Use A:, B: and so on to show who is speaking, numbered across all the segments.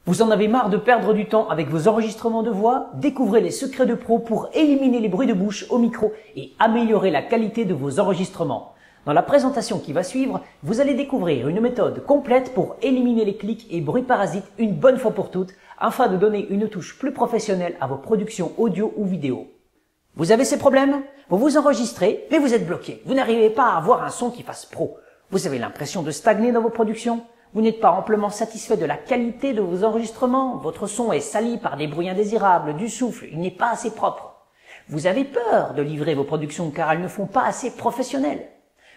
A: Vous en avez marre de perdre du temps avec vos enregistrements de voix? Découvrez les secrets de pro pour éliminer les bruits de bouche au micro et améliorer la qualité de vos enregistrements. Dans la présentation qui va suivre, vous allez découvrir une méthode complète pour éliminer les clics et bruits parasites une bonne fois pour toutes, afin de donner une touche plus professionnelle à vos productions audio ou vidéo. Vous avez ces problèmes? Vous vous enregistrez, mais vous êtes bloqué. Vous n'arrivez pas à avoir un son qui fasse pro. Vous avez l'impression de stagner dans vos productions? Vous n'êtes pas amplement satisfait de la qualité de vos enregistrements? Votre son est sali par des bruits indésirables, du souffle, il n'est pas assez propre. Vous avez peur de livrer vos productions car elles ne font pas assez professionnelles.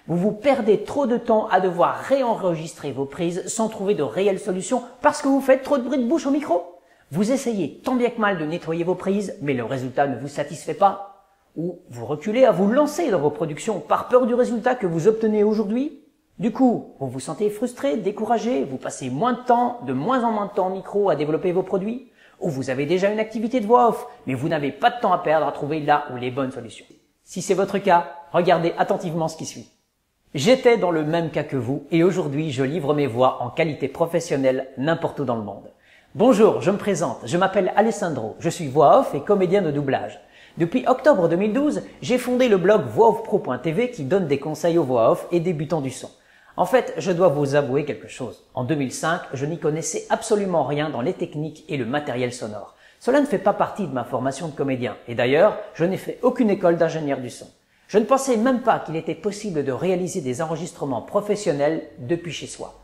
A: Vous vous perdez trop de temps à devoir réenregistrer vos prises sans trouver de réelles solutions parce que vous faites trop de bruit de bouche au micro. Vous essayez tant bien que mal de nettoyer vos prises, mais le résultat ne vous satisfait pas. Ou vous reculez à vous lancer dans vos productions par peur du résultat que vous obtenez aujourd'hui. Du coup, vous vous sentez frustré, découragé, vous passez moins de temps, de moins en moins de temps au micro à développer vos produits. Ou vous avez déjà une activité de voix off, mais vous n'avez pas de temps à perdre à trouver là où les bonnes solutions. Si c'est votre cas, regardez attentivement ce qui suit. J'étais dans le même cas que vous et aujourd'hui je livre mes voix en qualité professionnelle n'importe où dans le monde. Bonjour, je me présente, je m'appelle Alessandro, je suis voix off et comédien de doublage. Depuis octobre 2012, j'ai fondé le blog voixoffpro.tv qui donne des conseils aux voix off et débutants du son. En fait, je dois vous avouer quelque chose. En 2005, je n'y connaissais absolument rien dans les techniques et le matériel sonore. Cela ne fait pas partie de ma formation de comédien et d'ailleurs, je n'ai fait aucune école d'ingénieur du son. Je ne pensais même pas qu'il était possible de réaliser des enregistrements professionnels depuis chez soi.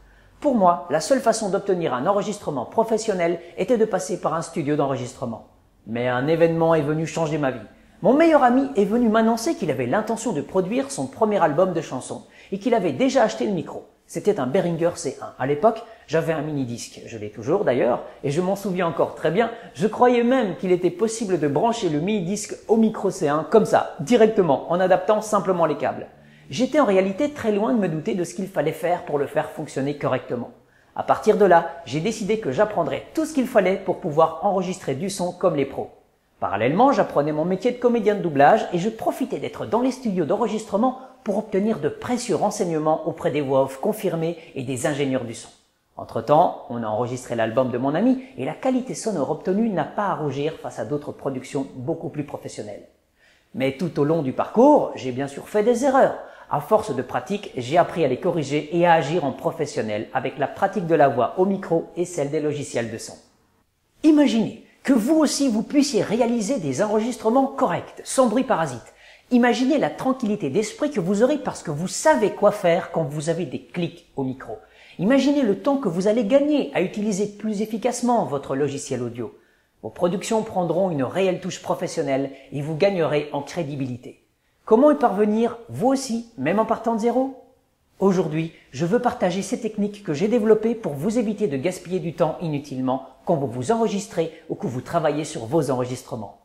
A: Pour moi, la seule façon d'obtenir un enregistrement professionnel était de passer par un studio d'enregistrement. Mais un événement est venu changer ma vie. Mon meilleur ami est venu m'annoncer qu'il avait l'intention de produire son premier album de chansons et qu'il avait déjà acheté le micro. C'était un Behringer C1. À l'époque, j'avais un mini-disque. Je l'ai toujours d'ailleurs et je m'en souviens encore très bien. Je croyais même qu'il était possible de brancher le mini-disque au micro C1 comme ça, directement, en adaptant simplement les câbles. J'étais en réalité très loin de me douter de ce qu'il fallait faire pour le faire fonctionner correctement. À partir de là, j'ai décidé que j'apprendrais tout ce qu'il fallait pour pouvoir enregistrer du son comme les pros. Parallèlement, j'apprenais mon métier de comédien de doublage et je profitais d'être dans les studios d'enregistrement pour obtenir de précieux renseignements auprès des voix off confirmées et des ingénieurs du son. Entre-temps, on a enregistré l'album de mon ami et la qualité sonore obtenue n'a pas à rougir face à d'autres productions beaucoup plus professionnelles. Mais tout au long du parcours, j'ai bien sûr fait des erreurs. À force de pratique, j'ai appris à les corriger et à agir en professionnel avec la pratique de la voix au micro et celle des logiciels de son. Imaginez que vous aussi vous puissiez réaliser des enregistrements corrects, sans bruit parasite. Imaginez la tranquillité d'esprit que vous aurez parce que vous savez quoi faire quand vous avez des clics au micro. Imaginez le temps que vous allez gagner à utiliser plus efficacement votre logiciel audio. Vos productions prendront une réelle touche professionnelle et vous gagnerez en crédibilité. Comment y parvenir, vous aussi, même en partant de zéro? Aujourd'hui, je veux partager ces techniques que j'ai développées pour vous éviter de gaspiller du temps inutilement quand vous vous enregistrez ou que vous travaillez sur vos enregistrements.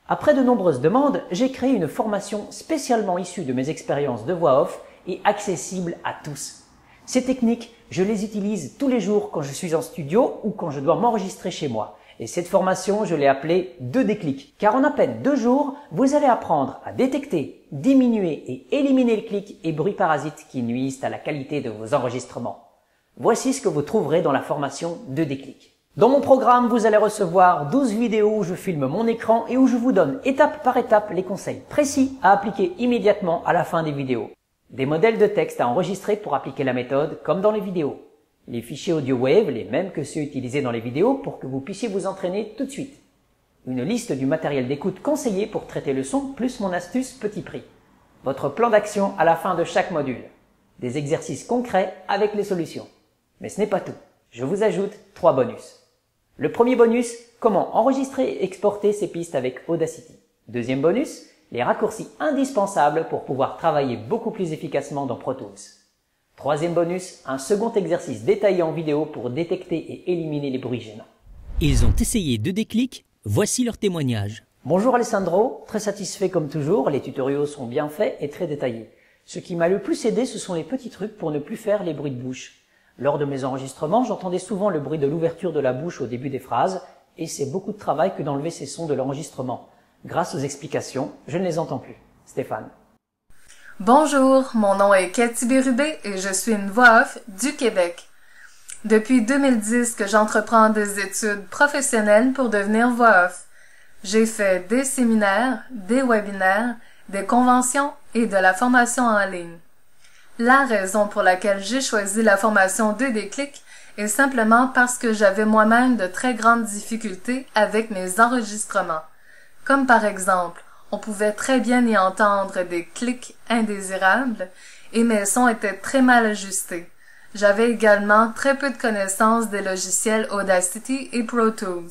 A: Après de nombreuses demandes, j'ai créé une formation spécialement issue de mes expériences de voix off et accessible à tous. Ces techniques, je les utilise tous les jours quand je suis en studio ou quand je dois m'enregistrer chez moi. Et cette formation, je l'ai appelée 2 déclics. Car en à peine 2 jours, vous allez apprendre à détecter, diminuer et éliminer les clics et bruits parasites qui nuisent à la qualité de vos enregistrements. Voici ce que vous trouverez dans la formation 2 déclics. Dans mon programme, vous allez recevoir 12 vidéos où je filme mon écran et où je vous donne étape par étape les conseils précis à appliquer immédiatement à la fin des vidéos. Des modèles de texte à enregistrer pour appliquer la méthode comme dans les vidéos. Les fichiers audio wave, les mêmes que ceux utilisés dans les vidéos pour que vous puissiez vous entraîner tout de suite. Une liste du matériel d'écoute conseillé pour traiter le son plus mon astuce petit prix. Votre plan d'action à la fin de chaque module. Des exercices concrets avec les solutions. Mais ce n'est pas tout. Je vous ajoute 3 bonus. Le premier bonus, comment enregistrer et exporter ces pistes avec Audacity. Deuxième bonus, les raccourcis indispensables pour pouvoir travailler beaucoup plus efficacement dans Pro Tools. Troisième bonus, un second exercice détaillé en vidéo pour détecter et éliminer les bruits gênants.
B: Ils ont essayé 2 déclics, voici leur témoignage.
A: Bonjour Alessandro, très satisfait comme toujours, les tutoriaux sont bien faits et très détaillés. Ce qui m'a le plus aidé, ce sont les petits trucs pour ne plus faire les bruits de bouche. Lors de mes enregistrements, j'entendais souvent le bruit de l'ouverture de la bouche au début des phrases et c'est beaucoup de travail que d'enlever ces sons de l'enregistrement. Grâce aux explications, je ne les entends plus. Stéphane.
C: Bonjour, mon nom est Cathy Bérubé et je suis une voix off du Québec. Depuis 2010 que j'entreprends des études professionnelles pour devenir voix off. J'ai fait des séminaires, des webinaires, des conventions et de la formation en ligne. La raison pour laquelle j'ai choisi la formation 2 déclics est simplement parce que j'avais moi-même de très grandes difficultés avec mes enregistrements. Comme par exemple, on pouvait très bien y entendre des clics indésirables et mes sons étaient très mal ajustés. J'avais également très peu de connaissances des logiciels Audacity et Pro Tools.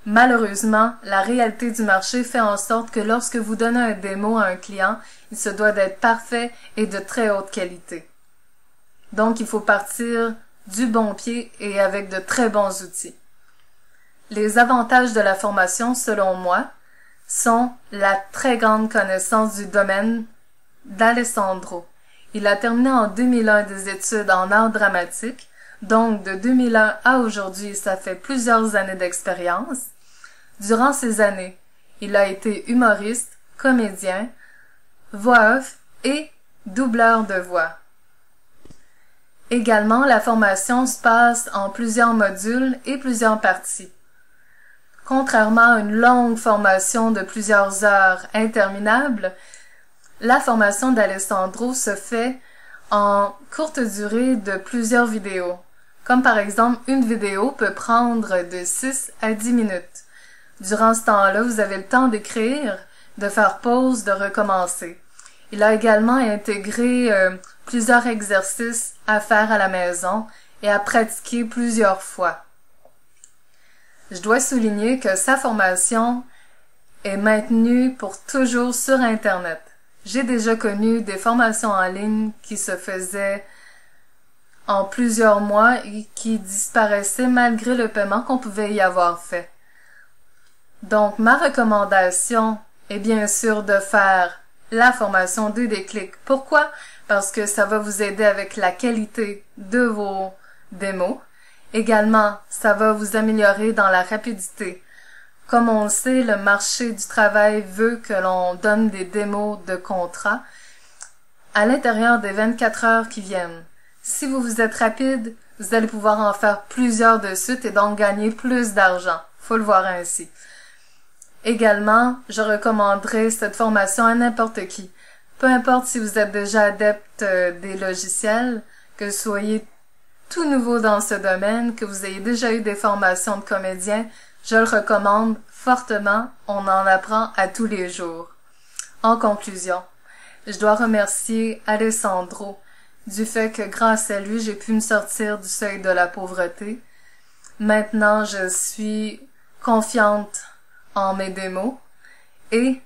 C: Malheureusement, la réalité du marché fait en sorte que lorsque vous donnez un démo à un client, il se doit d'être parfait et de très haute qualité. Donc, il faut partir du bon pied et avec de très bons outils. Les avantages de la formation, selon moi, sont la très grande connaissance du domaine d'Alessandro. Il a terminé en 2001 des études en art dramatique, donc de 2001 à aujourd'hui, ça fait plusieurs années d'expérience. Durant ces années, il a été humoriste, comédien, voix off et doubleur de voix. Également, la formation se passe en plusieurs modules et plusieurs parties. Contrairement à une longue formation de plusieurs heures interminables, la formation d'Alessandro se fait en courte durée de plusieurs vidéos. Comme par exemple, une vidéo peut prendre de 6 à 10 minutes. Durant ce temps-là, vous avez le temps d'écrire, de faire pause, de recommencer. Il a également intégré plusieurs exercices à faire à la maison et à pratiquer plusieurs fois. Je dois souligner que sa formation est maintenue pour toujours sur Internet. J'ai déjà connu des formations en ligne qui se faisaient en plusieurs mois et qui disparaissaient malgré le paiement qu'on pouvait y avoir fait. Donc, ma recommandation est bien sûr de faire la formation 2 déclics. Pourquoi? Parce que ça va vous aider avec la qualité de vos démos. Également, ça va vous améliorer dans la rapidité. Comme on le sait, le marché du travail veut que l'on donne des démos de contrat à l'intérieur des 24 heures qui viennent. Si vous êtes rapide, vous allez pouvoir en faire plusieurs de suite et donc gagner plus d'argent. Faut le voir ainsi. Également, je recommanderais cette formation à n'importe qui. Peu importe si vous êtes déjà adepte des logiciels, que vous soyez tout nouveau dans ce domaine, que vous ayez déjà eu des formations de comédien, je le recommande fortement, on en apprend à tous les jours. En conclusion, je dois remercier Alessandro du fait que grâce à lui, j'ai pu me sortir du seuil de la pauvreté. Maintenant, je suis confiante en mes démos et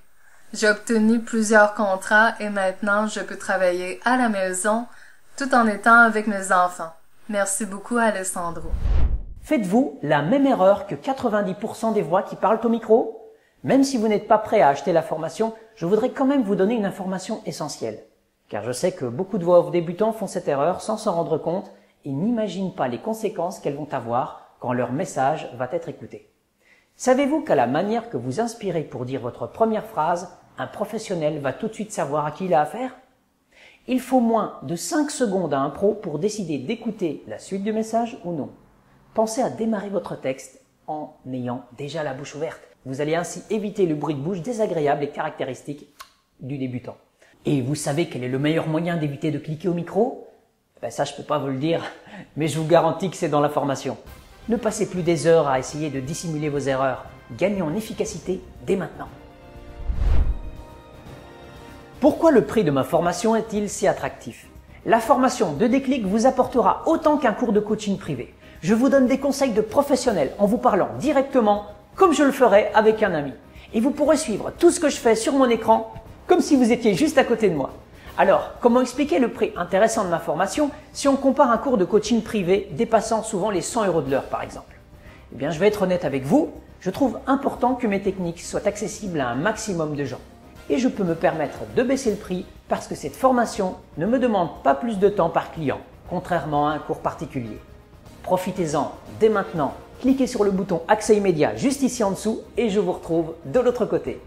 C: j'ai obtenu plusieurs contrats et maintenant je peux travailler à la maison tout en étant avec mes enfants. Merci beaucoup Alessandro.
A: Faites-vous la même erreur que 90% des voix qui parlent au micro? Même si vous n'êtes pas prêt à acheter la formation, je voudrais quand même vous donner une information essentielle. Car je sais que beaucoup de voix off débutants font cette erreur sans s'en rendre compte et n'imaginent pas les conséquences qu'elles vont avoir quand leur message va être écouté. Savez-vous qu'à la manière que vous inspirez pour dire votre première phrase, un professionnel va tout de suite savoir à qui il a affaire? Il faut moins de 5 secondes à un pro pour décider d'écouter la suite du message ou non. Pensez à démarrer votre texte en ayant déjà la bouche ouverte. Vous allez ainsi éviter le bruit de bouche désagréable et caractéristique du débutant. Et vous savez quel est le meilleur moyen d'éviter de cliquer au micro? Ça, je peux pas vous le dire, mais je vous garantis que c'est dans la formation. Ne passez plus des heures à essayer de dissimuler vos erreurs. Gagnez en efficacité dès maintenant. Pourquoi le prix de ma formation est-il si attractif? La formation 2 déclics vous apportera autant qu'un cours de coaching privé. Je vous donne des conseils de professionnels en vous parlant directement comme je le ferais avec un ami. Et vous pourrez suivre tout ce que je fais sur mon écran comme si vous étiez juste à côté de moi. Alors, comment expliquer le prix intéressant de ma formation si on compare un cours de coaching privé dépassant souvent les 100 € de l'heure par exemple? Eh bien, je vais être honnête avec vous, je trouve important que mes techniques soient accessibles à un maximum de gens. Et je peux me permettre de baisser le prix parce que cette formation ne me demande pas plus de temps par client, contrairement à un cours particulier. Profitez-en dès maintenant, cliquez sur le bouton Accès immédiat juste ici en dessous et je vous retrouve de l'autre côté.